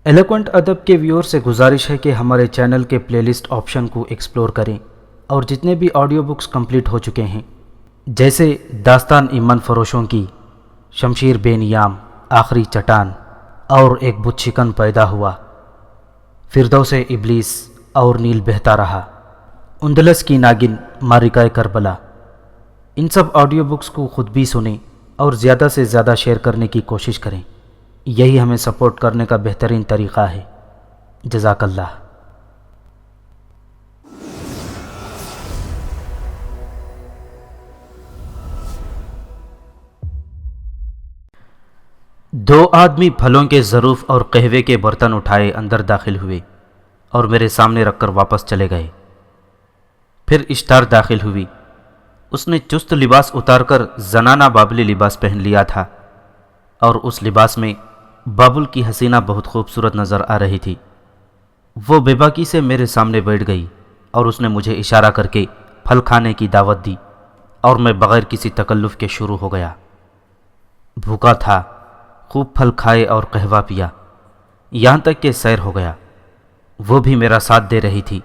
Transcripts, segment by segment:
Eloquent ادب کے ویور سے گزارش ہے کہ ہمارے چینل کے پلے لسٹ آپشن کو ایکسپلور کریں اور جتنے بھی آڈیو بکس کمپلیٹ ہو چکے ہیں جیسے داستان ایمن فروشوں کی، شمشیر بے نیام، آخری چٹان اور ایک بت شکن پیدا ہوا، فردوس ابلیس اور نیل بہتا رہا، اندلس کی ناگن، مارکہ کربلا، ان سب آڈیو بکس کو خود بھی سنیں اور زیادہ سے زیادہ شیئر کرنے کی کوشش کریں۔ یہی ہمیں سپورٹ کرنے کا بہترین طریقہ ہے۔ جزاک اللہ۔ دو آدمی پھلوں کے ظروف اور قہوے کے برتن اٹھائے اندر داخل ہوئے اور میرے سامنے رکھ کر واپس چلے گئے۔ پھر اشتار داخل ہوئی۔ اس نے چست لباس اتار کر زنانہ بابلی لباس پہن لیا تھا اور اس لباس میں بابل کی حسینہ بہت خوبصورت نظر آ رہی تھی۔ وہ بے باکی سے میرے سامنے بیٹھ گئی اور اس نے مجھے اشارہ کر کے پھل کھانے کی دعوت دی اور میں بغیر کسی تکلف کے شروع ہو گیا۔ بھوکا تھا، خوب پھل کھائے اور قہوہ پیا، یہاں تک کہ سیر ہو گیا۔ وہ بھی میرا ساتھ دے رہی تھی،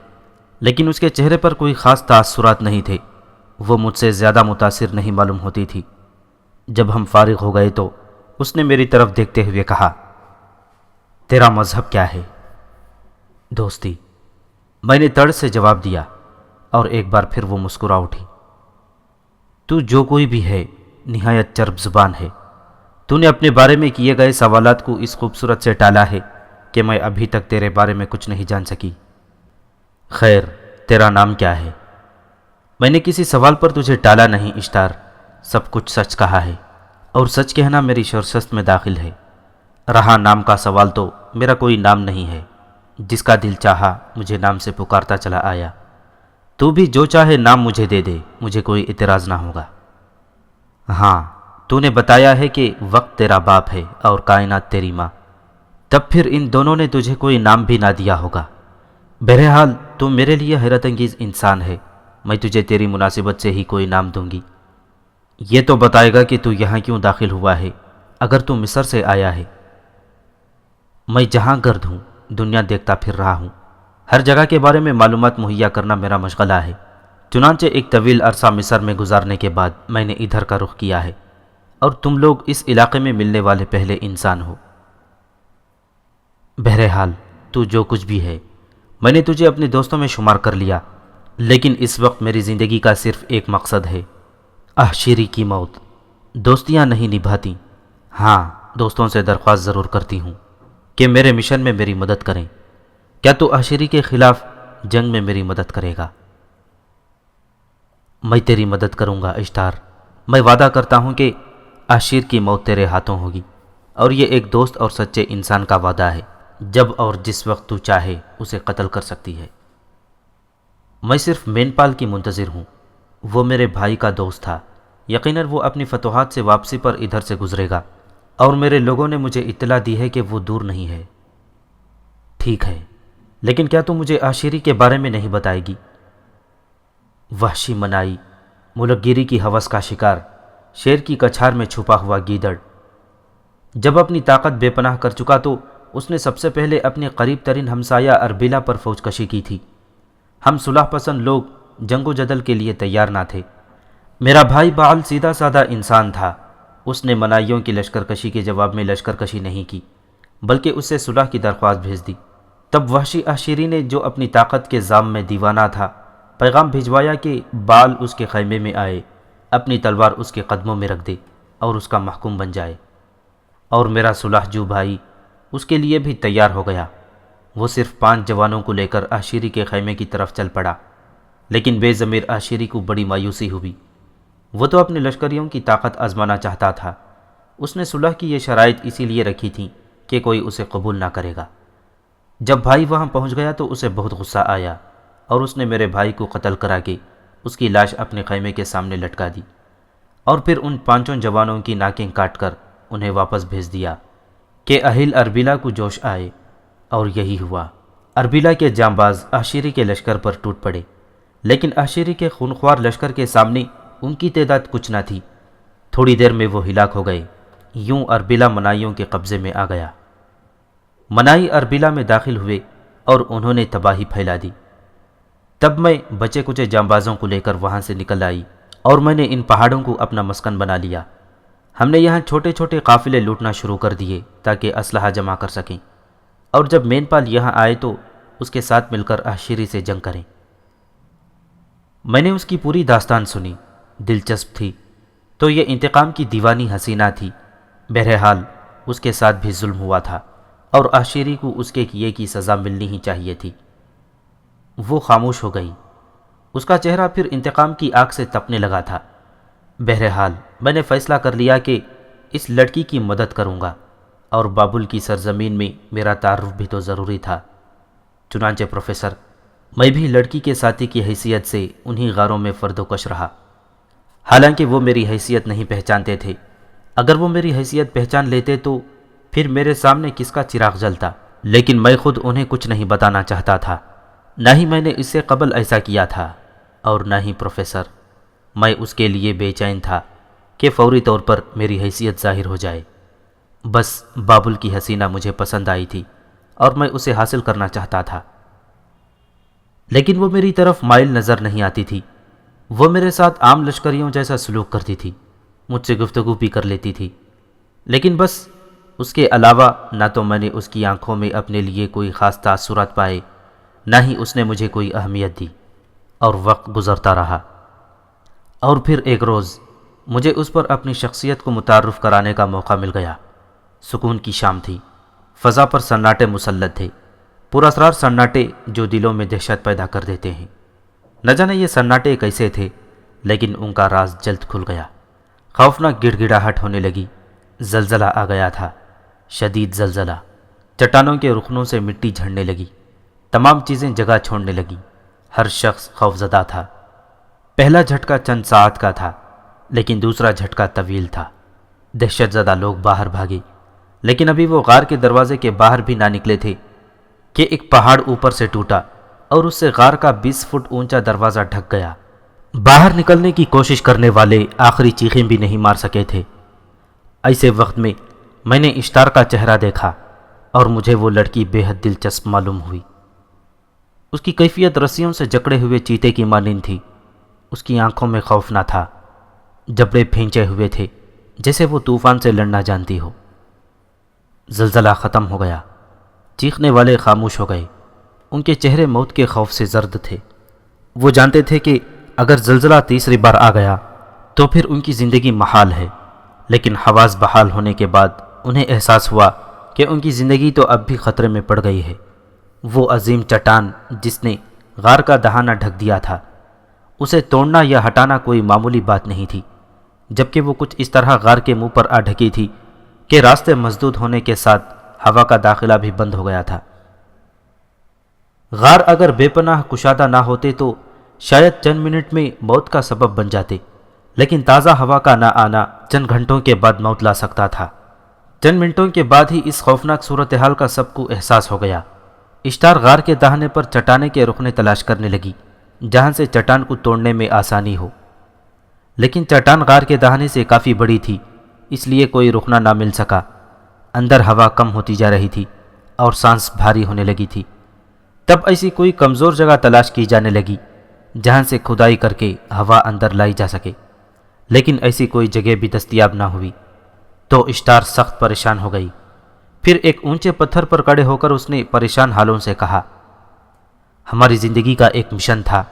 لیکن اس کے چہرے پر کوئی خاص تاثرات نہیں تھے۔ وہ مجھ سے زیادہ متاثر نہیں معلوم ہوتی تھی۔ جب ہم فارغ ہو گئے تو اس نے میری طرف دیکھتے ہوئے کہا، تیرا مذہب کیا ہے؟ دوستی، میں نے تڑ سے جواب دیا اور ایک بار پھر وہ مسکرا اٹھی۔ تو جو کوئی بھی ہے نہایت چرب زبان ہے۔ تو نے اپنے بارے میں کیے گئے سوالات کو اس خوبصورت سے ٹالا ہے کہ میں ابھی تک تیرے بارے میں کچھ نہیں جان سکی۔ خیر، تیرا نام کیا ہے؟ میں نے کسی سوال پر تجھے ٹالا نہیں اشتار، سب کچھ سچ کہا ہے اور سچ کہنا میری شرشست میں داخل ہے۔ رہا نام کا سوال تو میرا کوئی نام نہیں ہے، جس کا دل چاہا مجھے نام سے پکارتا چلا آیا۔ تو بھی جو چاہے نام مجھے دے دے، مجھے کوئی اعتراض نہ ہوگا۔ ہاں، تو نے بتایا ہے کہ وقت تیرا باپ ہے اور کائنات تیری ماں، تب پھر ان دونوں نے تجھے کوئی نام بھی نہ دیا ہوگا۔ بہرحال تو میرے لیے حیرت انگیز انسان ہے، میں تجھے تیری مناسبت سے ہی کوئی نام دوں گی۔ یہ تو بتائے گا کہ تو یہاں کیوں داخل ہوا ہے اگر تو مصر سے آیا ہے۔ میں جہاں گرد ہوں، دنیا دیکھتا پھر رہا ہوں، ہر جگہ کے بارے میں معلومات مہیا کرنا میرا مشغلہ ہے۔ چنانچہ ایک طویل عرصہ مصر میں گزارنے کے بعد میں نے ادھر کا رخ کیا ہے اور تم لوگ اس علاقے میں ملنے والے پہلے انسان ہو۔ بہرحال تو جو کچھ بھی ہے، میں نے تجھے اپنے دوستوں میں شمار کر لیا، لیکن اس وقت میری زندگی کا صرف ایک مقصد ہے، آشیری کی موت۔ دوستیاں نہیں نبھاتی، ہاں دوستوں سے درخواست ضرور کرتی ہوں کہ میرے مشن میں میری مدد کریں۔ کیا تو آشیری کے خلاف جنگ میں میری مدد کرے گا؟ میں تیری مدد کروں گا اشتار، میں وعدہ کرتا ہوں کہ آشیر کی موت تیرے ہاتھوں ہوگی، اور یہ ایک دوست اور سچے انسان کا وعدہ ہے۔ جب اور جس وقت تو چاہے اسے قتل کر سکتی ہے۔ میں صرف مین پال کی منتظر ہوں، وہ میرے بھائی کا دوست تھا، یقیناً وہ اپنی فتوحات سے واپسی پر ادھر سے گزرے گا، اور میرے لوگوں نے مجھے اطلاع دی ہے کہ وہ دور نہیں ہے۔ ٹھیک ہے، لیکن کیا تو مجھے آشیری کے بارے میں نہیں بتائے گی؟ وحشی منائی، ملک گیری کی ہوس کا شکار، شیر کی کچھار میں چھپا ہوا گیدڑ، جب اپنی طاقت بے پناہ کر چکا تو اس نے سب سے پہلے اپنے قریب ترین ہمسایہ اربیلا پر فوج کشی کی تھی۔ ہم صلح پسند لوگ جنگ و جدل کے لیے تیار نہ تھے۔ میرا بھائی بعل سیدھا سادہ انسان تھا، اس نے منائیوں کی لشکر کشی کے جواب میں لشکر کشی نہیں کی، بلکہ اس سے صلح کی درخواست بھیج دی۔ تب وحشی آشیری نے، جو اپنی طاقت کے زام میں دیوانہ تھا، پیغام بھجوایا کہ بال اس کے خیمے میں آئے، اپنی تلوار اس کے قدموں میں رکھ دے اور اس کا محکوم بن جائے، اور میرا صلح جو بھائی اس کے لیے بھی تیار ہو گیا۔ وہ صرف 5 جوانوں کو لے کر آشیری کے خیمے کی طرف چل پڑا، لیکن بے ضمیر آشیری کو بڑی مایوسی ہوئی۔ وہ تو اپنے لشکریوں کی طاقت آزمانا چاہتا تھا، اس نے صلح کی یہ شرائط اسی لیے رکھی تھیں کہ کوئی اسے قبول نہ کرے گا۔ جب بھائی وہاں پہنچ گیا تو اسے بہت غصہ آیا اور اس نے میرے بھائی کو قتل کرا کے اس کی لاش اپنے خیمے کے سامنے لٹکا دی، اور پھر ان 5 جوانوں کی ناکیں کاٹ کر انہیں واپس بھیج دیا کہ اہل اربیلا کو جوش آئے، اور یہی ہوا۔ اربیلا کے جانباز آشیری کے لشکر پر ٹوٹ پڑے، لیکن آشیری کے خونخوار لشکر کے سامنے ان کی تعداد کچھ نہ تھی۔ تھوڑی دیر میں وہ ہلاک ہو گئے۔ یوں اربیلا منائیوں کے قبضے میں آ گیا۔ منائی اربیلا میں داخل ہوئے اور انہوں نے تباہی پھیلا دی۔ تب میں بچے کچے جانبازوں کو لے کر وہاں سے نکل آئی اور میں نے ان پہاڑوں کو اپنا مسکن بنا لیا۔ ہم نے یہاں چھوٹے چھوٹے قافلے لوٹنا شروع کر دیے تاکہ اسلحہ جمع کر سکیں، اور جب مین پال یہاں آئے تو اس کے ساتھ مل کر احشیری سے جنگ کریں۔ میں نے اس کی پوری داستان سنی، دلچسپ تھی، تو یہ انتقام کی دیوانی حسینہ تھی۔ بہرحال اس کے ساتھ بھی ظلم ہوا تھا اور احشیری کو اس کے کیے کی سزا ملنی ہی چاہیے تھی۔ وہ خاموش ہو گئی، اس کا چہرہ پھر انتقام کی آگ سے تپنے لگا تھا۔ بہرحال میں نے فیصلہ کر لیا کہ اس لڑکی کی مدد کروں گا، اور بابل کی سرزمین میں میرا تعارف بھی تو ضروری تھا۔ چنانچہ پروفیسر، میں بھی لڑکی کے ساتھی کی حیثیت سے انہی غاروں میں فرد و کش رہا۔ حالانکہ وہ میری حیثیت نہیں پہچانتے تھے۔ اگر وہ میری حیثیت پہچان لیتے تو پھر میرے سامنے کس کا چراغ جلتا، لیکن میں خود انہیں کچھ نہیں بتانا چاہتا تھا۔ نہ ہی میں نے اس سے قبل ایسا کیا تھا، اور نہ ہی پروفیسر۔ میں اس کے لیے بے چین تھا کہ فوری طور پر میری حیثیت ظاہر ہو جائے۔ بس بابل کی حسینہ مجھے پسند آئی تھی اور میں اسے حاصل کرنا چاہتا تھا، لیکن وہ میری طرف مائل نظر نہیں آتی تھی۔ وہ میرے ساتھ عام لشکریوں جیسا سلوک کرتی تھی، مجھ سے گفتگو بھی کر لیتی تھی، لیکن بس اس کے علاوہ نہ تو میں نے اس کی آنکھوں میں اپنے لیے کوئی خاص تاثرات پائے، نہ ہی اس نے مجھے کوئی اہمیت دی۔ اور وقت گزرتا رہا، اور پھر ایک روز مجھے اس پر اپنی شخصیت کو متعارف کرانے کا موقع مل گیا۔ سکون کی شام تھی، فضا پر سناٹے مسلط تھے، پراسرار سناٹے جو دلوں میں دہشت پیدا کر دیتے ہیں۔ نہ جانے یہ سناٹے کیسے تھے، لیکن ان کا راز جلد کھل گیا۔ خوفناک گڑ گڑاہٹ ہونے لگی، زلزلہ آ گیا تھا، شدید زلزلہ۔ چٹانوں کے رخنوں سے مٹی جھڑنے لگی، تمام چیزیں جگہ چھوڑنے لگیں، ہر شخص خوفزدہ تھا۔ پہلا جھٹکا چند ساعت کا تھا، لیکن دوسرا جھٹکا طویل تھا۔ دہشت زدہ لوگ باہر بھاگے، لیکن ابھی وہ غار کے دروازے کے باہر بھی نہ نکلے تھے کہ ایک پہاڑ اوپر سے ٹوٹا اور اس سے غار کا 20 فٹ اونچا دروازہ ڈھک گیا۔ باہر نکلنے کی کوشش کرنے والے آخری چیخیں بھی نہیں مار سکے تھے۔ ایسے وقت میں نے اشتار کا چہرہ دیکھا اور مجھے وہ لڑکی بے حد دلچسپ معلوم ہوئی۔ اس کی کیفیت رسیوں سے جکڑے ہوئے چیتے کی مانند تھی۔ اس کی آنکھوں میں خوف نہ تھا، جبڑے پھینچے ہوئے تھے جیسے وہ طوفان سے لڑنا جانتی ہو۔ زلزلہ ختم ہو گیا، چیخنے والے خاموش ہو گئے، ان کے چہرے موت کے خوف سے زرد تھے۔ وہ جانتے تھے کہ اگر زلزلہ تیسری بار آ گیا تو پھر ان کی زندگی محال ہے، لیکن حواس بحال ہونے کے بعد انہیں احساس ہوا کہ ان کی زندگی تو اب بھی خطرے میں پڑ گئی ہے۔ وہ عظیم چٹان جس نے غار کا دہانہ ڈھک دیا تھا، اسے توڑنا یا ہٹانا کوئی معمولی بات نہیں تھی، جبکہ وہ کچھ اس طرح غار کے منہ پر آ ڈھکی تھی کہ راستے مسدود ہونے کے ساتھ ہوا کا داخلہ بھی بند ہو گیا تھا۔ غار اگر بے پناہ کشادہ نہ ہوتے تو شاید چند منٹ میں موت کا سبب بن جاتے، لیکن تازہ ہوا کا نہ آنا چند گھنٹوں کے بعد موت لا سکتا تھا۔ چند منٹوں کے بعد ہی اس خوفناک صورتحال کا سب کو احساس ہو گیا۔ اشتار غار کے دہانے پر چٹانے کے رخنے تلاش کرنے لگی جہاں سے چٹان کو توڑنے میں آسانی ہو، لیکن چٹان غار کے دہانے سے کافی بڑی تھی، اس لیے کوئی رخنہ نہ مل سکا۔ اندر ہوا کم ہوتی جا رہی تھی اور سانس بھاری ہونے لگی تھی۔ تب ایسی کوئی کمزور جگہ تلاش کی جانے لگی جہاں سے کھدائی کر کے ہوا اندر لائی جا سکے، لیکن ایسی کوئی جگہ بھی دستیاب نہ ہوئی۔ تو اشتار سخت پریشان ہو گئی۔ پھر ایک اونچے پتھر پر کھڑے ہو کر اس نے پریشان حالوں سے کہا، ہماری زندگی کا ایک مشن تھا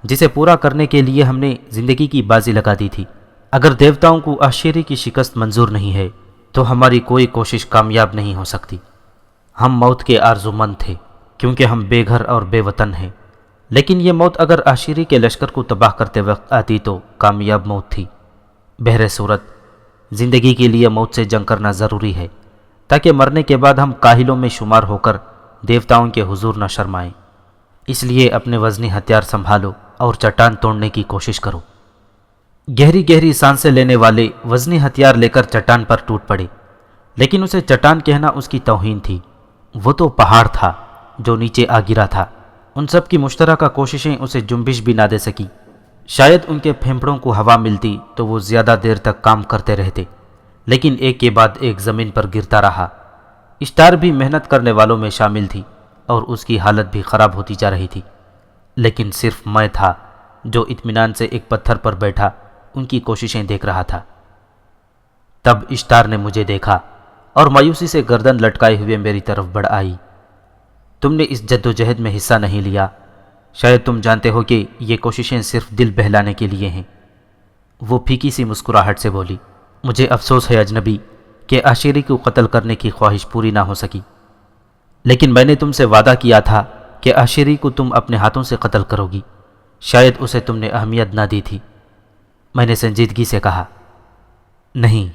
جسے پورا کرنے کے لیے ہم نے زندگی کی بازی لگا دی تھی۔ اگر دیوتاؤں کو احشیری کی شکست منظور نہیں ہے تو ہماری کوئی کوشش کامیاب نہیں ہو سکتی۔ ہم موت کے آرزومند تھے کیونکہ ہم بے گھر اور بے وطن ہیں، لیکن یہ موت اگر احشیری کے لشکر کو تباہ کرتے وقت آتی تو کامیاب موت تھی۔ بہر صورت زندگی کے لیے موت سے جنگ کرنا ضروری ہے تاکہ مرنے کے بعد ہم کاہلوں میں شمار ہو کر دیوتاؤں کے حضور نہ شرمائیں۔ اس لیے اپنے وزنی ہتھیار سنبھالو اور چٹان توڑنے کی کوشش کرو۔ گہری گہری سانسیں لینے والے وزنی ہتھیار لے کر چٹان پر ٹوٹ پڑے، لیکن اسے چٹان کہنا اس کی توہین تھی۔ وہ تو پہاڑ تھا جو نیچے آ گرا تھا۔ ان سب کی مشترکہ کوششیں اسے جنبش بھی نہ دے سکی۔ شاید ان کے پھیپھڑوں کو ہوا ملتی تو وہ زیادہ دیر تک کام کرتے رہتے، لیکن ایک کے بعد ایک زمین پر گرتا رہا۔ اشتار بھی محنت کرنے والوں میں شامل تھی اور اس کی حالت بھی خراب ہوتی جا رہی تھی، لیکن صرف میں تھا جو اطمینان سے ایک پتھر پر بیٹھا ان کی کوششیں دیکھ رہا تھا۔ تب اشتار نے مجھے دیکھا اور مایوسی سے گردن لٹکائے ہوئے میری طرف بڑھ آئی۔ تم نے اس جد و جہد میں حصہ نہیں لیا، شاید تم جانتے ہو کہ یہ کوششیں صرف دل بہلانے کے لیے ہیں۔ وہ پھیکی سی مسکراہٹ سے بولی، مجھے افسوس ہے اجنبی کہ عاشیری کو قتل کرنے کی خواہش پوری نہ ہو سکی، لیکن میں نے تم سے وعدہ کیا تھا کہ عاشیری کو تم اپنے ہاتھوں سے قتل کرو گی، شاید اسے تم نے اہمیت نہ دی تھی۔ میں نے سنجیدگی سے کہا، نہیں،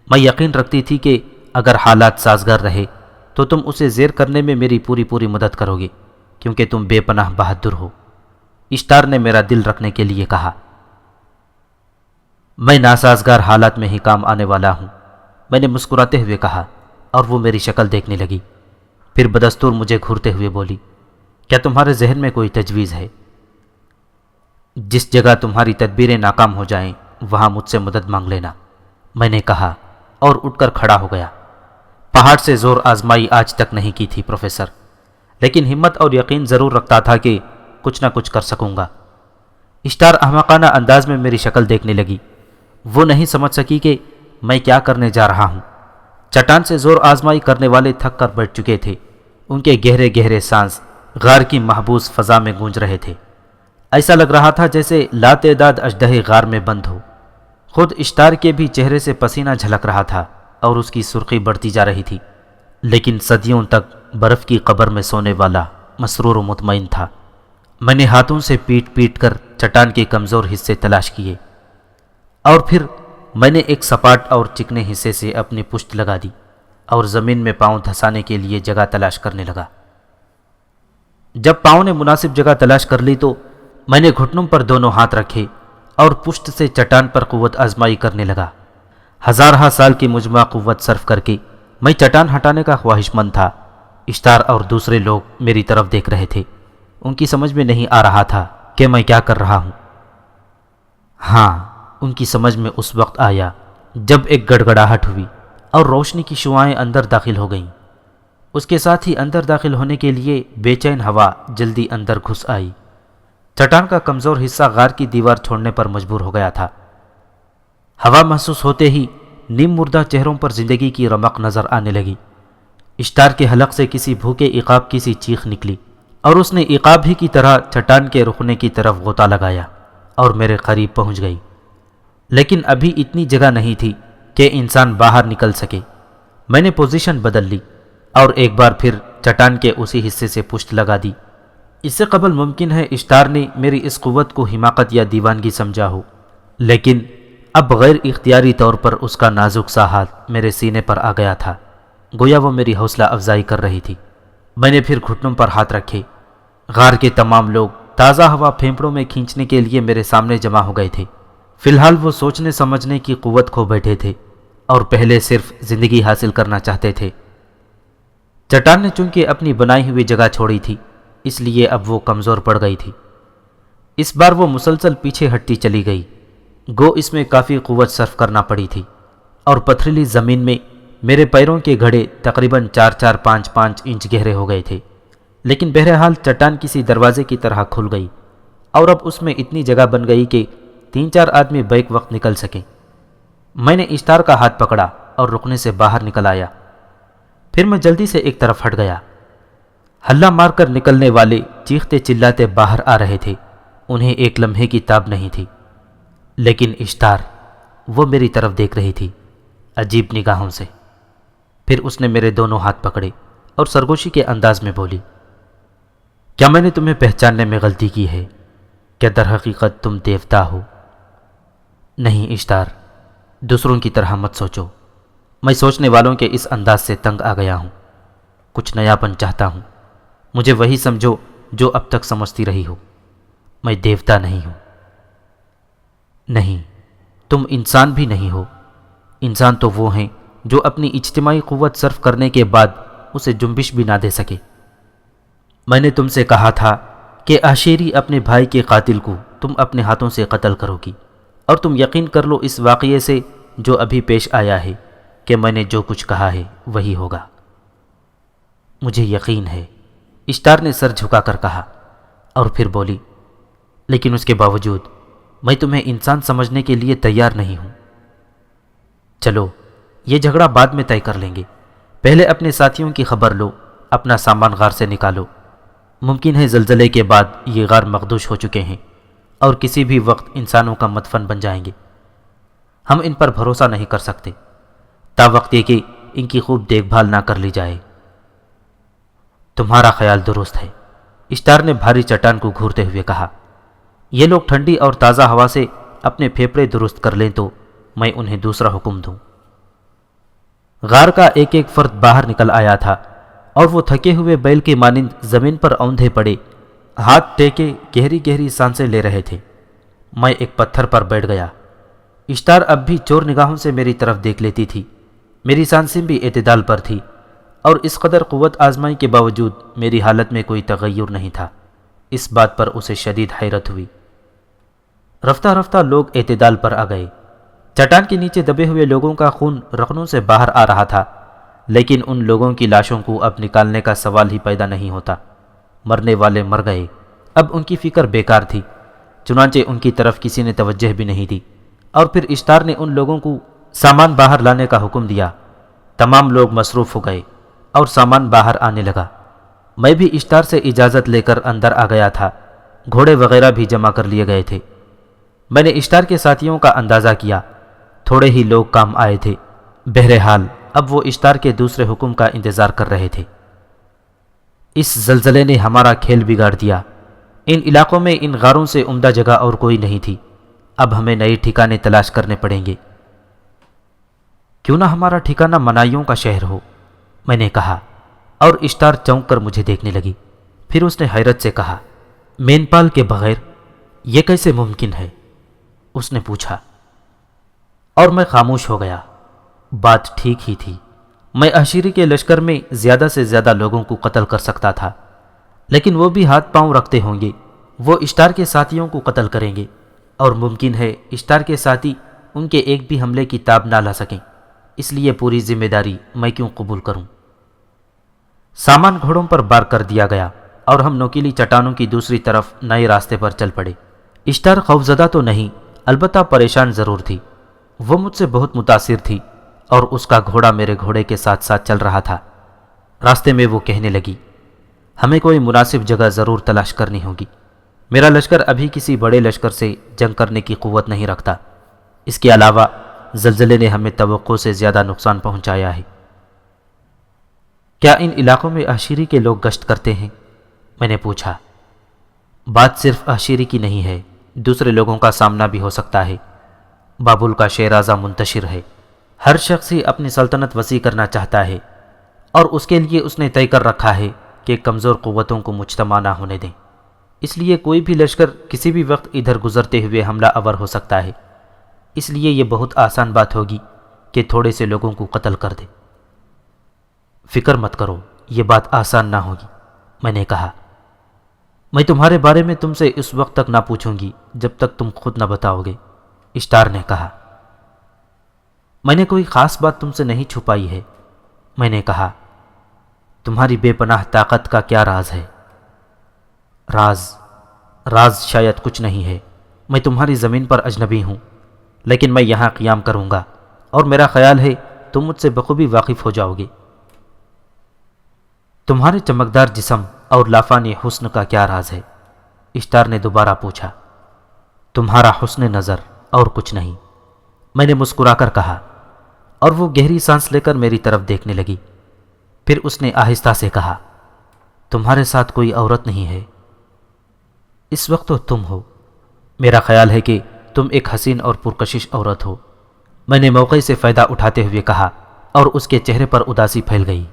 میں یقین رکھتی تھی کہ اگر حالات سازگار رہے تو تم اسے زیر کرنے میں میری پوری مدد کرو گے، کیونکہ تم بے پناہ بہادر ہو۔ اشتار نے میرا دل رکھنے کے لیے کہا، میں ناسازگار حالات میں ہی کام آنے والا ہوں، میں نے مسکراتے ہوئے کہا، اور وہ میری شکل دیکھنے لگی۔ پھر بدستور مجھے گھورتے ہوئے بولی، کیا تمہارے ذہن میں کوئی تجویز ہے؟ جس جگہ تمہاری تدبیریں ناکام ہو جائیں وہاں مجھ سے مدد مانگ لینا، میں نے کہا اور اٹھ کر کھڑا ہو گیا۔ پہاڑ سے زور آزمائی آج تک نہیں کی تھی پروفیسر، لیکن ہمت اور یقین ضرور رکھتا تھا کہ کچھ نہ کچھ کر سکوں گا۔ اشتار احمقانہ انداز میں میری شکل دیکھنے لگی۔ وہ نہیں سمجھ سکی کہ میں کیا کرنے جا رہا ہوں۔ چٹان سے زور آزمائی کرنے والے تھک کر بیٹھ چکے تھے، ان کے گہرے گہرے سانس غار کی محبوس فضا میں گونج رہے تھے۔ ایسا لگ رہا تھا جیسے لاتعداد اژدہے غار میں بند ہو۔ خود اشتار کے بھی چہرے سے پسینہ جھلک رہا تھا اور اس کی سرخی بڑھتی جا رہی تھی، لیکن صدیوں تک برف کی قبر میں سونے والا مسرور و مطمئن تھا۔ میں نے ہاتھوں سے پیٹ پیٹ کر چٹان کے کمزور حصے تلاش کیے، اور پھر میں نے ایک سپاٹ اور چکنے حصے سے اپنی پشت لگا دی اور زمین میں پاؤں دھسانے کے لیے جگہ تلاش کرنے لگا۔ جب پاؤں نے مناسب جگہ تلاش کر لی تو میں نے گھٹنوں پر دونوں ہاتھ رکھے اور پشت سے چٹان پر قوت آزمائی کرنے لگا۔ ہزارہ سال کی مجمع قوت صرف کر کے میں چٹان ہٹانے کا خواہش مند تھا۔ اشتار اور دوسرے لوگ میری طرف دیکھ رہے تھے، ان کی سمجھ میں نہیں آ رہا تھا کہ میں کیا کر رہا ہوں۔ ہاں، ان کی سمجھ میں اس وقت آیا جب ایک گڑگڑاہٹ ہوئی اور روشنی کی شعاعیں اندر داخل ہو گئیں۔ اس کے ساتھ ہی اندر داخل ہونے کے لیے بے چین ہوا جلدی اندر گھس آئی۔ چٹان کا کمزور حصہ غار کی دیوار چھوڑنے پر مجبور ہو گیا تھا۔ ہوا محسوس ہوتے ہی نیم مردہ چہروں پر زندگی کی رمق نظر آنے لگی۔ اشتار کے حلق سے کسی بھوکے عقاب کی سی چیخ نکلی اور اس نے عقاب ہی کی طرح چٹان کے رکنے کی طرف غوطہ لگایا اور میرے قریب پہنچ گئی، لیکن ابھی اتنی جگہ نہیں تھی کہ انسان باہر نکل سکے۔ میں نے پوزیشن بدل لی اور ایک بار پھر چٹان کے اسی حصے سے پشت لگا دی۔ اس سے قبل ممکن ہے اشتار نے میری اس قوت کو حماقت یا دیوانگی سمجھا ہو، لیکن اب غیر اختیاری طور پر اس کا نازک سا ہاتھ میرے سینے پر آ گیا تھا، گویا وہ میری حوصلہ افزائی کر رہی تھی۔ میں نے پھر گھٹنوں پر ہاتھ رکھے۔ غار کے تمام لوگ تازہ ہوا پھیپھڑوں میں کھینچنے کے لیے میرے سامنے جمع ہو گئے تھے۔ فی الحال وہ سوچنے سمجھنے کی قوت کھو بیٹھے تھے اور پہلے صرف زندگی حاصل کرنا چاہتے تھے۔ چٹان نے چونکہ اپنی بنائی ہوئی جگہ چھوڑی تھی، اس لیے اب وہ کمزور پڑ گئی تھی۔ اس بار وہ مسلسل پیچھے ہٹتی چلی گئی، گو اس میں کافی قوت صرف کرنا پڑی تھی، اور پتھریلی زمین میں میرے پیروں کے گھڑے تقریباً 4-4-5-5 انچ گہرے ہو گئے تھے، لیکن بہرحال چٹان کسی دروازے کی طرح کھل گئی اور اب اس میں اتنی جگہ بن گئی کہ 3-4 آدمی بیک وقت نکل سکیں۔ میں نے اشتار کا ہاتھ پکڑا اور رکنے سے باہر نکل آیا، پھر میں جلدی سے ایک طرف ہٹ گیا۔ ہلہ مار کر نکلنے والے چیختے چلاتے باہر آ رہے تھے، انہیں ایک لمحے کی تاب نہیں تھی، لیکن اشتار وہ میری طرف دیکھ رہی تھی عجیب نگاہوں سے۔ پھر اس نے میرے دونوں ہاتھ پکڑے اور سرگوشی کے انداز میں بولی، کیا میں نے تمہیں پہچاننے میں غلطی کی ہے؟ کیا در حقیقت تم دیوتا ہو؟ نہیں اشتار، دوسروں کی طرح مت سوچو۔ میں سوچنے والوں کے اس انداز سے تنگ آ گیا ہوں، کچھ نیاپن چاہتا ہوں، مجھے وہی سمجھو جو اب تک سمجھتی رہی ہو۔ میں دیوتا نہیں ہوں۔ نہیں، تم انسان بھی نہیں ہو۔ انسان تو وہ ہیں جو اپنی اجتماعی قوت صرف کرنے کے بعد اسے جنبش بھی نہ دے سکے۔ میں نے تم سے کہا تھا کہ عاشیری اپنے بھائی کے قاتل کو تم اپنے ہاتھوں سے قتل کرو گی، اور تم یقین کر لو اس واقعے سے جو ابھی پیش آیا ہے کہ میں نے جو کچھ کہا ہے وہی ہوگا۔ مجھے یقین ہے، اشتار نے سر جھکا کر کہا، اور پھر بولی، لیکن اس کے باوجود میں تمہیں انسان سمجھنے کے لیے تیار نہیں ہوں۔ چلو یہ جھگڑا بعد میں طے کر لیں گے، پہلے اپنے ساتھیوں کی خبر لو، اپنا سامان غار سے نکالو۔ ممکن ہے زلزلے کے بعد یہ غار مخدوش ہو چکے ہیں اور کسی بھی وقت انسانوں کا مدفن بن جائیں گے۔ ہم ان پر بھروسہ نہیں کر سکتے، تا وقت یہ کہ ان کی خوب دیکھ بھال نہ کر لی جائے۔ تمہارا خیال درست ہے، اشتار نے بھاری چٹان کو گھورتے ہوئے کہا۔ یہ لوگ ٹھنڈی اور تازہ ہوا سے اپنے پھیپھڑے درست کر لیں تو میں انہیں دوسرا حکم دوں۔ غار کا ایک ایک فرد باہر نکل آیا تھا اور وہ تھکے ہوئے بیل کے مانند زمین پر اوندھے پڑے، ہاتھ ٹیکے گہری گہری سانسیں لے رہے تھے۔ میں ایک پتھر پر بیٹھ گیا۔ اشتار اب بھی چور نگاہوں سے میری طرف دیکھ لیتی تھی۔ میری سانسیں بھی اعتدال پر تھی اور اس قدر قوت آزمائی کے باوجود میری حالت میں کوئی تغیر نہیں تھا۔ اس بات پر اسے شدید حیرت ہوئی۔ رفتہ رفتہ لوگ اعتدال پر آ گئے۔ چٹان کے نیچے دبے ہوئے لوگوں کا خون رخنوں سے باہر آ رہا تھا، لیکن ان لوگوں کی لاشوں کو اب نکالنے کا سوال ہی پیدا نہیں ہوتا۔ مرنے والے مر گئے، اب ان کی فکر بیکار تھی، چنانچہ ان کی طرف کسی نے توجہ بھی نہیں دی۔ اور پھر اشتار نے ان لوگوں کو سامان باہر لانے کا حکم دیا۔ تمام لوگ مصروف ہو گئے اور سامان باہر آنے لگا۔ میں بھی اشتار سے اجازت لے کر اندر آ گیا تھا۔ گھوڑے وغیرہ بھی جمع کر لیے گئے تھے۔ میں نے اشتار کے ساتھیوں کا اندازہ کیا، تھوڑے ہی لوگ کام آئے تھے۔ بہرحال اب وہ اشتار کے دوسرے حکم کا انتظار کر رہے تھے۔ اس زلزلے نے ہمارا کھیل بگاڑ دیا۔ ان علاقوں میں ان غاروں سے عمدہ جگہ اور کوئی نہیں تھی۔ اب ہمیں نئے ٹھکانے تلاش کرنے پڑیں گے۔ کیوں نہ ہمارا ٹھکانہ منائیوں کا شہر ہو، میں نے کہا، اور اشتار چونک کر مجھے دیکھنے لگی۔ پھر اس نے حیرت سے کہا، مین پال کے بغیر یہ کیسے ممکن ہے؟ اس نے پوچھا، اور میں خاموش ہو گیا۔ بات ٹھیک ہی تھی۔ میں عشیری کے لشکر میں زیادہ سے زیادہ لوگوں کو قتل کر سکتا تھا، لیکن وہ بھی ہاتھ پاؤں رکھتے ہوں گے۔ وہ اشتار کے ساتھیوں کو قتل کریں گے، اور ممکن ہے اشتار کے ساتھی ان کے ایک بھی حملے کی تاب نہ لا سکیں۔ اس لیے پوری ذمہ داری میں کیوں قبول کروں؟ سامان گھوڑوں پر بار کر دیا گیا اور ہم نوکیلی چٹانوں کی دوسری طرف نئے راستے پر چل پڑے۔ اشتار خوفزدہ تو نہیں، البتہ پریشان ضرور تھی۔ وہ مجھ سے بہت متاثر تھی اور اس کا گھوڑا میرے گھوڑے کے ساتھ ساتھ چل رہا تھا۔ راستے میں وہ کہنے لگی، ہمیں کوئی مناسب جگہ ضرور تلاش کرنی ہوگی۔ میرا لشکر ابھی کسی بڑے لشکر سے جنگ کرنے کی قوت نہیں رکھتا۔ اس کے علاوہ زلزلے نے ہمیں توقع سے زیادہ نقصان پہنچایا ہے۔ کیا ان علاقوں میں عشیری کے لوگ گشت کرتے ہیں؟ میں نے پوچھا۔ بات صرف عشیری کی نہیں ہے، دوسرے لوگوں کا سامنا بھی ہو سکتا ہے۔ بابل کا شیرازہ منتشر ہے۔ ہر شخص ہی اپنی سلطنت وسیع کرنا چاہتا ہے، اور اس کے لیے اس نے طے کر رکھا ہے کہ کمزور قوتوں کو مجتمع نہ ہونے دیں۔ اس لیے کوئی بھی لشکر کسی بھی وقت ادھر گزرتے ہوئے حملہ آور ہو سکتا ہے۔ اس لیے یہ بہت آسان بات ہوگی کہ تھوڑے سے لوگوں کو قتل کر دے۔ فکر مت کرو، یہ بات آسان نہ ہوگی، میں نے کہا۔ میں تمہارے بارے میں تم سے اس وقت تک نہ پوچھوں گی جب تک تم خود نہ بتاؤ گے، اشتار نے کہا۔ میں نے کوئی خاص بات تم سے نہیں چھپائی ہے، میں نے کہا۔ تمہاری بے پناہ طاقت کا کیا راز ہے؟ راز شاید کچھ نہیں ہے۔ میں تمہاری زمین پر اجنبی ہوں، لیکن میں یہاں قیام کروں گا، اور میرا خیال ہے تم مجھ سے بخوبی واقف ہو جاؤ گے۔ تمہارے چمکدار جسم اور لافانی حسن کا کیا راز ہے؟ اشتار نے دوبارہ پوچھا۔ تمہارا حسن نظر اور کچھ نہیں، میں نے مسکرا کر کہا، اور وہ گہری سانس لے کر میری طرف دیکھنے لگی۔ پھر اس نے آہستہ سے کہا، تمہارے ساتھ کوئی عورت نہیں ہے؟ اس وقت تو تم ہو۔ میرا خیال ہے کہ تم ایک حسین اور پرکشش عورت ہو، میں نے موقع سے فائدہ اٹھاتے ہوئے کہا، اور اس کے چہرے پر اداسی پھیل گئی۔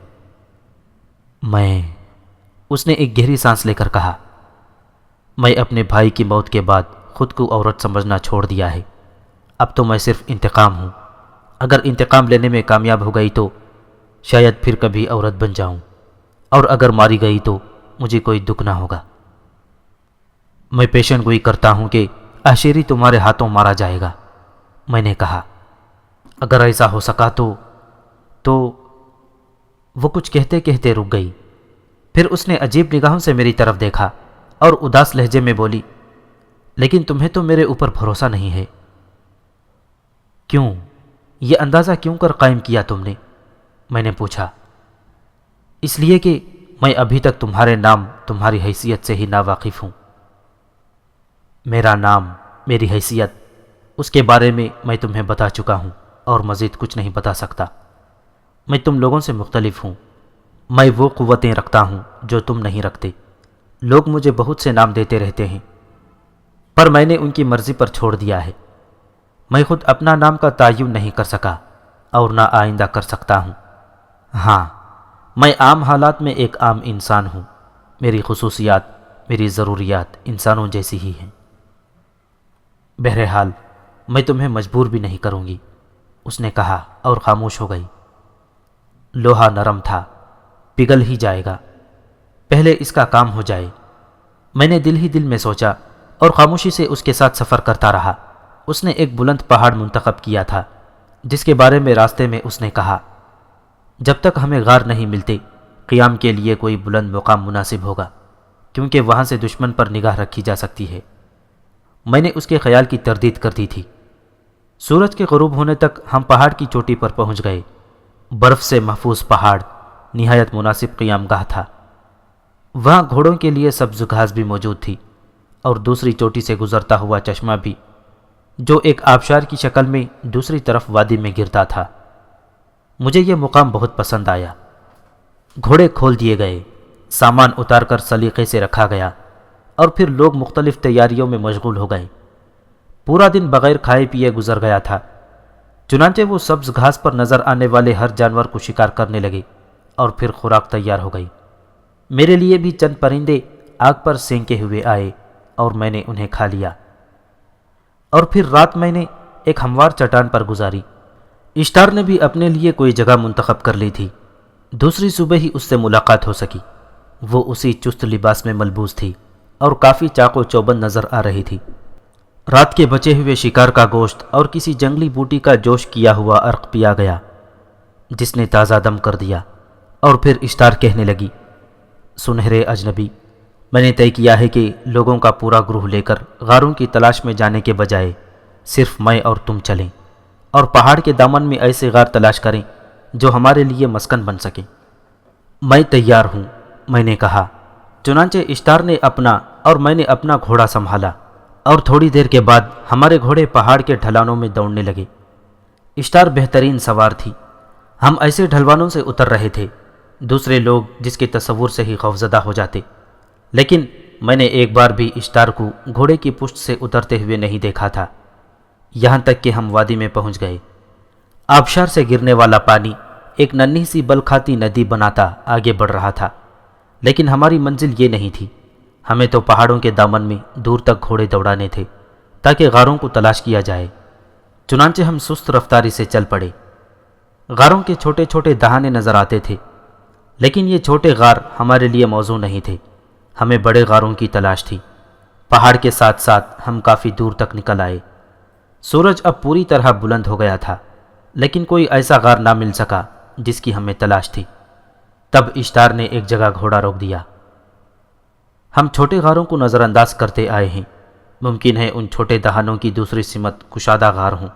اس نے ایک گہری سانس لے کر کہا، میں اپنے بھائی کی موت کے بعد خود کو عورت سمجھنا چھوڑ دیا ہے۔ اب تو میں صرف انتقام ہوں۔ اگر انتقام لینے میں کامیاب ہو گئی تو شاید پھر کبھی عورت بن جاؤں، اور اگر ماری گئی تو مجھے کوئی دکھ نہ ہوگا۔ میں پیشن گوئی کرتا ہوں کہ عشیری تمہارے ہاتھوں مارا جائے گا، میں نے کہا۔ اگر ایسا ہو سکا تو وہ کچھ کہتے کہتے رک گئی۔ پھر اس نے عجیب نگاہوں سے میری طرف دیکھا اور اداس لہجے میں بولی، لیکن تمہیں تو میرے اوپر بھروسہ نہیں ہے۔ کیوں؟ یہ اندازہ کیوں کر قائم کیا تم نے؟ میں نے پوچھا۔ اس لیے کہ میں ابھی تک تمہارے نام، تمہاری حیثیت سے ہی ناواقف ہوں۔ میرا نام، میری حیثیت، اس کے بارے میں تمہیں بتا چکا ہوں اور مزید کچھ نہیں بتا سکتا۔ میں تم لوگوں سے مختلف ہوں۔ میں وہ قوتیں رکھتا ہوں جو تم نہیں رکھتے۔ لوگ مجھے بہت سے نام دیتے رہتے ہیں، پر میں نے ان کی مرضی پر چھوڑ دیا ہے۔ میں خود اپنا نام کا تعین نہیں کر سکا اور نہ آئندہ کر سکتا ہوں۔ ہاں، میں عام حالات میں ایک عام انسان ہوں۔ میری خصوصیات، میری ضروریات انسانوں جیسی ہی ہیں۔ بہرحال میں تمہیں مجبور بھی نہیں کروں گی، اس نے کہا اور خاموش ہو گئی۔ لوہا نرم تھا، پگھل ہی جائے گا، پہلے اس کا کام ہو جائے۔ میں نے دل ہی دل میں سوچا اور خاموشی سے اس کے ساتھ سفر کرتا رہا۔ اس نے ایک بلند پہاڑ منتخب کیا تھا جس کے بارے میں راستے میں اس نے کہا، جب تک ہمیں غار نہیں ملتے قیام کے لیے کوئی بلند مقام مناسب ہوگا، کیونکہ وہاں سے دشمن پر نگاہ رکھی جا سکتی ہے۔ میں نے اس کے خیال کی تردید کر دی تھی۔ سورج کے غروب ہونے تک ہم پہاڑ کی چوٹی پر پہنچ گئے۔ برف سے محفوظ پہاڑ نہایت مناسب قیام گاہ تھا۔ وہاں گھوڑوں کے لیے سبز گھاس بھی موجود تھی اور دوسری چوٹی سے گزرتا ہوا چشمہ بھی، جو ایک آبشار کی شکل میں دوسری طرف وادی میں گرتا تھا۔ مجھے یہ مقام بہت پسند آیا۔ گھوڑے کھول دیے گئے، سامان اتار کر سلیقے سے رکھا گیا اور پھر لوگ مختلف تیاریوں میں مشغول ہو گئے۔ پورا دن بغیر کھائے پیے گزر گیا تھا، چنانچہ وہ سبز گھاس پر نظر آنے والے ہر جانور کو شکار کرنے لگے اور پھر خوراک تیار ہو گئی۔ میرے لیے بھی چند پرندے آگ پر سینکے ہوئے آئے اور میں نے انہیں کھا لیا۔ اور پھر رات میں نے ایک ہموار چٹان پر گزاری۔ اشتار نے بھی اپنے لیے کوئی جگہ منتخب کر لی تھی۔ دوسری صبح ہی اس سے ملاقات ہو سکی۔ وہ اسی چست لباس میں ملبوس تھی اور کافی چاق و چوبند نظر آ رہی تھی۔ رات کے بچے ہوئے شکار کا گوشت اور کسی جنگلی بوٹی کا جوش کیا ہوا عرق پیا گیا جس نے تازہ دم کر دیا، اور پھر اشتار کہنے لگی، سنہرے اجنبی، میں نے طے کیا ہے کہ لوگوں کا پورا گروہ لے کر غاروں کی تلاش میں جانے کے بجائے صرف میں اور تم چلیں اور پہاڑ کے دامن میں ایسے غار تلاش کریں جو ہمارے لیے مسکن بن سکیں۔ میں تیار ہوں، میں نے کہا۔ چنانچہ اشتار نے اپنا اور میں نے اپنا گھوڑا سنبھالا اور تھوڑی دیر کے بعد ہمارے گھوڑے پہاڑ کے ڈھلانوں میں دوڑنے لگے۔ اشتار بہترین سوار تھی۔ ہم ایسے ڈھلوانوں سے اتر رہے تھے دوسرے لوگ جس کے تصور سے ہی خوفزدہ ہو جاتے، لیکن میں نے ایک بار بھی اشتار کو گھوڑے کی پشت سے اترتے ہوئے نہیں دیکھا تھا، یہاں تک کہ ہم وادی میں پہنچ گئے۔ آبشار سے گرنے والا پانی ایک ننھی سی بل کھاتی ندی بناتا آگے بڑھ رہا تھا، لیکن ہماری منزل یہ نہیں تھی۔ ہمیں تو پہاڑوں کے دامن میں دور تک گھوڑے دوڑانے تھے تاکہ غاروں کو تلاش کیا جائے۔ چنانچہ ہم سست رفتاری سے چل پڑے۔ غاروں کے چھوٹے چھوٹے دہانے نظر آتے تھے، لیکن یہ چھوٹے غار ہمارے لیے موزوں نہیں تھے۔ ہمیں بڑے غاروں کی تلاش تھی۔ پہاڑ کے ساتھ ساتھ ہم کافی دور تک نکل آئے۔ سورج اب پوری طرح بلند ہو گیا تھا، لیکن کوئی ایسا غار نہ مل سکا جس کی ہمیں تلاش تھی۔ تب اشتار نے ایک جگہ گھوڑا روک دیا۔ ہم چھوٹے غاروں کو نظر انداز کرتے آئے ہیں، ممکن ہے ان چھوٹے دہانوں کی دوسری سمت کشادہ غار ہوں۔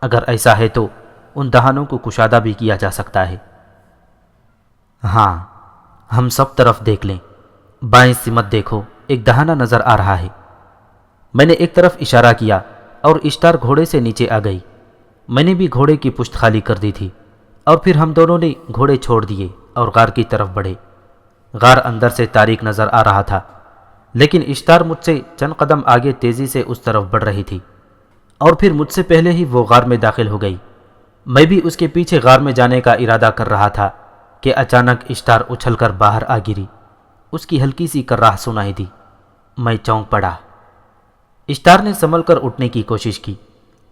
اگر ایسا ہے تو ان دہانوں کو کشادہ بھی کیا جا سکتا ہے۔ ہاں، ہم سب طرف دیکھ لیں، بائیں سمت دیکھو، ایک دہانہ نظر آ رہا ہے۔ میں نے ایک طرف اشارہ کیا اور اشتار گھوڑے سے نیچے آ گئی۔ میں نے بھی گھوڑے کی پشت خالی کر دی تھی اور پھر ہم دونوں نے گھوڑے چھوڑ دیے اور غار کی طرف بڑھے۔ غار اندر سے تاریک نظر آ رہا تھا، لیکن اشتار مجھ سے چند قدم آگے تیزی سے اس طرف بڑھ رہی تھی اور پھر مجھ سے پہلے ہی وہ غار میں داخل ہو گئی۔ میں بھی اس کے پیچھے غار میں جانے کا ارادہ کر رہا تھا کہ اچانک اشتار اچھل کر باہر آ گری۔ اس کی ہلکی سی کرراہ سنائی دی۔ میں چونک پڑا۔ اشتار نے سنبھل کر اٹھنے کی کوشش کی،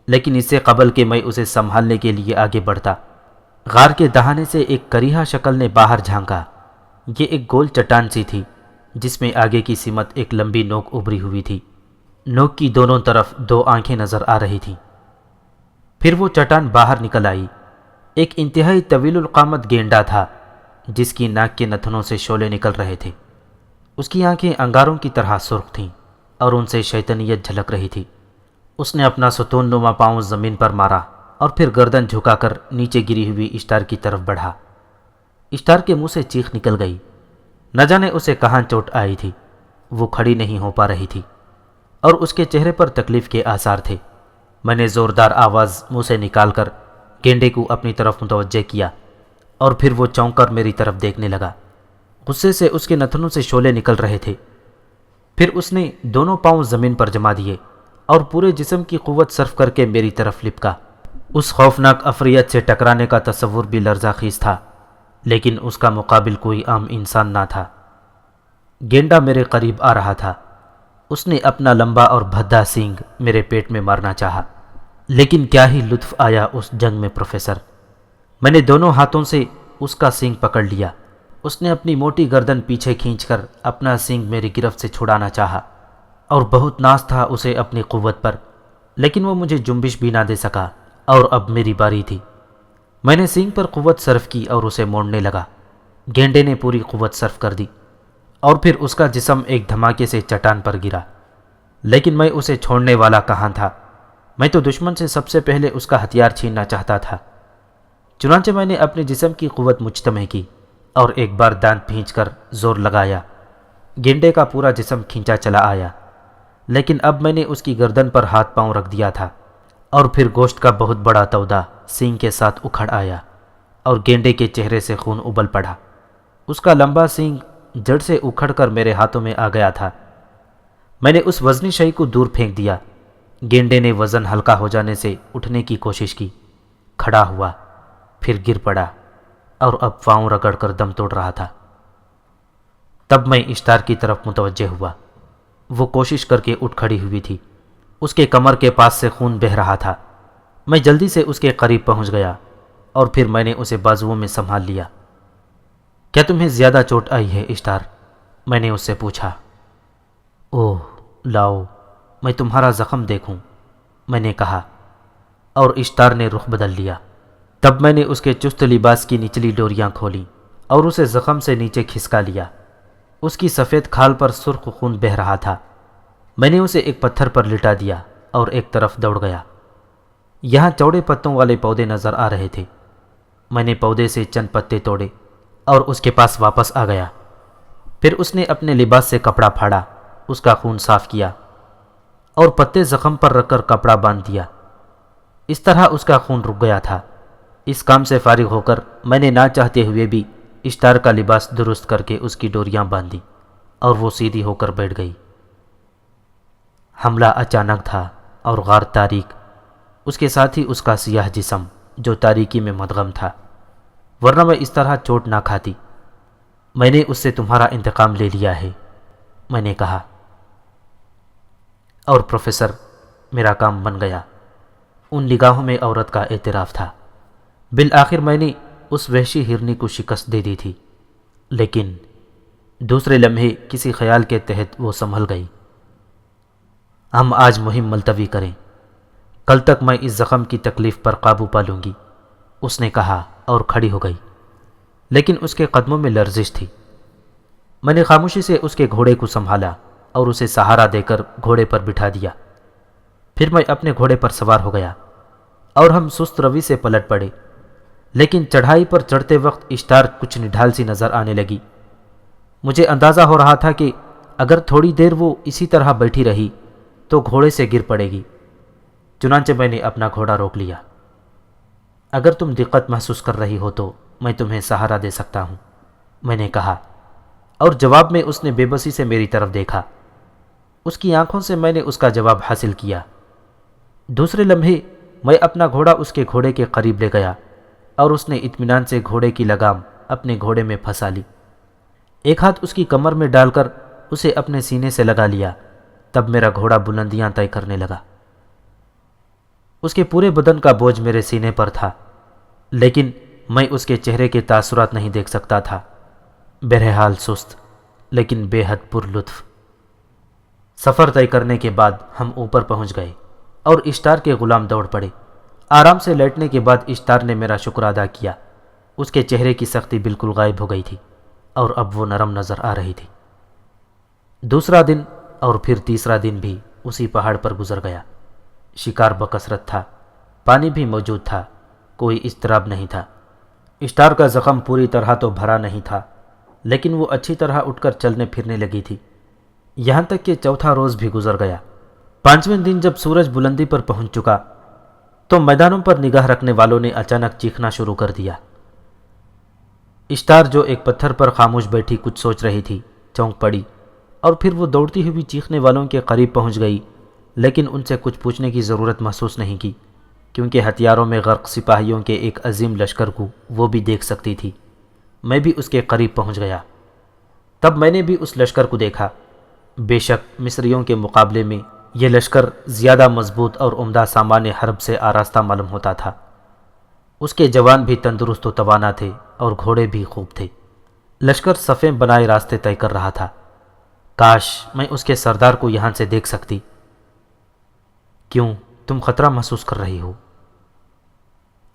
لیکن اس سے قبل کہ میں اسے سنبھالنے کے لیے آگے بڑھتا، غار کے دہانے سے ایک کریحا شکل نے باہر جھانکا۔ یہ ایک گول چٹان سی تھی جس میں آگے کی سمت ایک لمبی نوک ابھری ہوئی تھی۔ نوک کی دونوں طرف دو آنکھیں نظر آ رہی تھیں۔ پھر وہ چٹان باہر نکل آئی۔ ایک انتہائی طویل القامت گینڈا تھا جس کی ناک کے نتنوں سے شعلے نکل رہے تھے۔ اس کی آنکھیں انگاروں کی طرح سرخ تھیں اور ان سے شیطنیت جھلک رہی تھی۔ اس نے اپنا ستون نما پاؤں زمین پر مارا اور پھر گردن جھکا کر نیچے گری ہوئی اشتار کی طرف بڑھا۔ اشتار کے منہ سے چیخ نکل گئی۔ نہ جانے اسے کہاں چوٹ آئی تھی، وہ کھڑی نہیں ہو پا رہی تھی اور اس کے چہرے پر تکلیف کے آثار تھے۔ میں نے زوردار آواز منہ سے نکال کر گینڈے کو اپنی طرف متوجہ کیا اور پھر وہ چونک کر میری طرف دیکھنے لگا۔ غصے سے اس کے نتنوں سے شعلے نکل رہے تھے۔ پھر اس نے دونوں پاؤں زمین پر جما دیے اور پورے جسم کی قوت صرف کر کے میری طرف لپکا۔ اس خوفناک افریت سے ٹکرانے کا تصور بھی لرزہ خیز تھا، لیکن اس کا مقابل کوئی عام انسان نہ تھا۔ گینڈا میرے قریب آ رہا تھا۔ اس نے اپنا لمبا اور بھدا سینگ میرے پیٹ میں مارنا چاہا، لیکن کیا ہی لطف آیا اس جنگ میں پروفیسر۔ میں نے دونوں ہاتھوں سے اس کا سینگ پکڑ لیا۔ اس نے اپنی موٹی گردن پیچھے کھینچ کر اپنا سینگ میری گرفت سے چھڑانا چاہا اور بہت ناز تھا اسے اپنی قوت پر، لیکن وہ مجھے جنبش بھی نہ دے سکا اور اب میری باری تھی۔ میں نے سینگ پر قوت صرف کی اور اسے موڑنے لگا۔ گینڈے نے پوری قوت صرف کر دی اور پھر اس کا جسم ایک دھماکے سے چٹان پر گرا، لیکن میں اسے چھوڑنے والا کہاں تھا۔ میں تو دشمن سے سب سے پہلے اس کا ہتھیار چھیننا چاہتا تھا۔ چنانچہ میں نے اپنے جسم کی قوت مجتمع کی اور ایک بار دانت بھینچ کر زور لگایا۔ گینڈے کا پورا جسم کھینچا چلا آیا، لیکن اب میں نے اس کی گردن پر ہاتھ پاؤں رکھ دیا تھا اور پھر گوشت کا بہت بڑا تودا سینگ کے ساتھ اکھڑ آیا اور گینڈے کے چہرے سے خون ابل پڑا۔ اس کا لمبا سینگ جڑ سے اکھڑ کر میرے ہاتھوں میں آ گیا تھا۔ میں نے اس وزنی شے کو دور پھینک دیا۔ گینڈے نے وزن ہلکا ہو جانے سے اٹھنے کی کوشش کی، کھڑا ہوا، پھر گر پڑا اور اب پاؤں رگڑ کر دم توڑ رہا تھا۔ تب میں اشتار کی طرف متوجہ ہوا۔ وہ کوشش کر کے اٹھ کھڑی ہوئی تھی۔ اس کے کمر کے پاس سے خون بہہ رہا تھا۔ میں جلدی سے اس کے قریب پہنچ گیا اور پھر میں نے اسے بازوؤں میں سنبھال لیا۔ کیا تمہیں زیادہ چوٹ آئی ہے اشتار؟ میں نے اس سے پوچھا۔ اوہ لاؤ میں تمہارا زخم دیکھوں، میں نے کہا، اور اشتار نے رخ بدل لیا۔ تب میں نے اس کے چست لباس کی نچلی ڈوریاں کھولیں اور اسے زخم سے نیچے کھسکا لیا۔ اس کی سفید کھال پر سرخ خون بہہ رہا تھا۔ میں نے اسے ایک پتھر پر لٹا دیا اور ایک طرف دوڑ گیا۔ یہاں چوڑے پتوں والے پودے نظر آ رہے تھے۔ میں نے پودے سے چند پتے توڑے اور اس کے پاس واپس آ گیا۔ پھر اس نے اپنے لباس سے کپڑا پھاڑا، اس کا خون صاف کیا اور پتے زخم پر رکھ کر کپڑا باندھ دیا۔ اس طرح اس کا خون رک گیا تھا۔ اس کام سے فارغ ہو کر میں نے نہ چاہتے ہوئے بھی اشتار کا لباس درست کر کے اس کی ڈوریاں باندھی اور وہ سیدھی ہو کر بیٹھ گئی۔ حملہ اچانک تھا اور غار تاریک، اس کے ساتھ ہی اس کا سیاہ جسم جو تاریکی میں مدغم تھا، ورنہ میں اس طرح چوٹ نہ کھاتی۔ میں نے اس سے تمہارا انتقام لے لیا ہے، میں نے کہا، اور پروفیسر میرا کام بن گیا۔ ان نگاہوں میں عورت کا اعتراف تھا۔ بالآخر میں نے اس وحشی ہرنی کو شکست دے دی تھی، لیکن دوسرے لمحے کسی خیال کے تحت وہ سنبھل گئی۔ ہم آج مہم ملتوی کریں، کل تک میں اس زخم کی تکلیف پر قابو پا لوں گی، اس نے کہا اور کھڑی ہو گئی، لیکن اس کے قدموں میں لرزش تھی۔ میں نے خاموشی سے اس کے گھوڑے کو سنبھالا اور اسے سہارا دے کر گھوڑے پر بٹھا دیا۔ پھر میں اپنے گھوڑے پر سوار ہو گیا اور ہم سست روی سے پلٹ پڑے، لیکن چڑھائی پر چڑھتے وقت اشتار کچھ نڈھال سی نظر آنے لگی۔ مجھے اندازہ ہو رہا تھا کہ اگر تھوڑی دیر وہ اسی طرح بیٹھی رہی تو گھوڑے سے گر پڑے گی۔ چنانچہ میں نے اپنا گھوڑا روک لیا۔ اگر تم دقت محسوس کر رہی ہو تو میں تمہیں سہارا دے سکتا ہوں، میں نے کہا، اور جواب میں اس نے بے بسی سے میری طرف دیکھا۔ اس کی آنکھوں سے میں نے اس کا جواب حاصل کیا۔ دوسرے لمحے میں اپنا گھوڑا اس کے گھوڑے کے قریب لے گیا اور اس نے اطمینان سے گھوڑے کی لگام اپنے گھوڑے میں پھنسا لی۔ ایک ہاتھ اس کی کمر میں ڈال کر اسے اپنے سینے سے لگا لیا۔ تب میرا گھوڑا بلندیاں طے کرنے لگا۔ اس کے پورے بدن کا بوجھ میرے سینے پر تھا، لیکن میں اس کے چہرے کے تاثرات نہیں دیکھ سکتا تھا۔ بہرحال سست لیکن بے حد پر لطف۔ سفر طے کرنے کے بعد ہم اوپر پہنچ گئے اور اشتار کے غلام دوڑ پڑے۔ آرام سے لیٹنے کے بعد اشتار نے میرا شکر ادا کیا۔ اس کے چہرے کی سختی بالکل غائب ہو گئی تھی اور اب وہ نرم نظر آ رہی تھی۔ دوسرا دن اور پھر تیسرا دن بھی اسی پہاڑ پر گزر گیا۔ شکار بکثرت تھا، پانی بھی موجود تھا، کوئی اضطراب نہیں تھا۔ اسٹار کا زخم پوری طرح تو بھرا نہیں تھا، لیکن وہ اچھی طرح اٹھ کر چلنے پھرنے لگی تھی۔ یہاں تک کہ چوتھا روز بھی گزر گیا۔ پانچویں دن جب سورج بلندی پر پہنچ چکا تو میدانوں پر نگاہ رکھنے والوں نے اچانک چیخنا شروع کر دیا۔ اسٹار جو ایک پتھر پر خاموش بیٹھی کچھ سوچ رہی تھی، چونک پڑی اور پھر وہ دوڑتی ہوئی چیخنے والوں کے قریب پہنچ گئی، لیکن ان سے کچھ پوچھنے کی ضرورت محسوس نہیں کی، کیونکہ ہتھیاروں میں غرق سپاہیوں کے ایک عظیم لشکر کو وہ بھی دیکھ سکتی تھی۔ میں بھی اس کے قریب پہنچ گیا۔ تب میں نے بھی اس لشکر کو دیکھا۔ بے شک مصریوں کے مقابلے میں یہ لشکر زیادہ مضبوط اور عمدہ سامان حرب سے آراستہ معلوم ہوتا تھا۔ اس کے جوان بھی تندرست و توانا تھے اور گھوڑے بھی خوب تھے۔ لشکر صفیں بنائے راستے طے کر رہا تھا۔ کاش میں اس کے سردار کو یہاں سے دیکھ سکتی۔ کیوں، تم خطرہ محسوس کر رہی ہو؟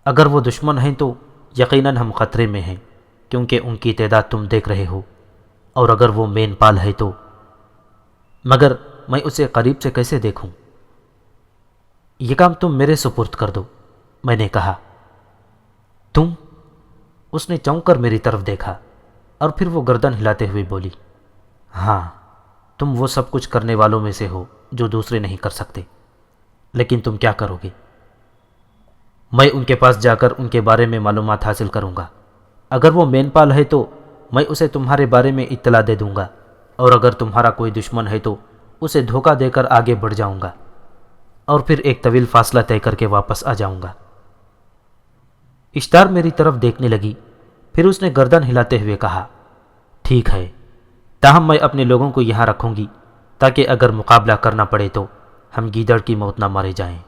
اگر وہ دشمن ہیں تو یقیناً ہم خطرے میں ہیں، کیونکہ ان کی تعداد تم دیکھ رہے ہو، اور اگر وہ مین پال ہے تو مگر میں اسے قریب سے کیسے دیکھوں؟ یہ کام تم میرے سپرد کر دو، میں نے کہا۔ تم؟ اس نے چونک کر میری طرف دیکھا اور پھر وہ گردن ہلاتے ہوئے بولی، ہاں، تم وہ سب کچھ کرنے والوں میں سے ہو جو دوسرے نہیں کر سکتے، لیکن تم کیا کرو گے؟ میں ان کے پاس جا کر ان کے بارے میں معلومات حاصل کروں گا۔ اگر وہ مین پال ہے تو میں اسے تمہارے بارے میں اطلاع دے دوں گا، اور اگر تمہارا کوئی دشمن ہے تو اسے دھوکہ دے کر آگے بڑھ جاؤں گا، اور پھر ایک طویل فاصلہ طے کر کے واپس آ جاؤں گا۔ اشتار میری طرف دیکھنے لگی، پھر اس نے گردن ہلاتے ہوئے کہا، ٹھیک ہے، تاہم میں اپنے لوگوں کو یہاں رکھوں گی تاکہ اگر مقابلہ کرنا پڑے تو ہم گیدڑ کی موت نہ مارے جائیں۔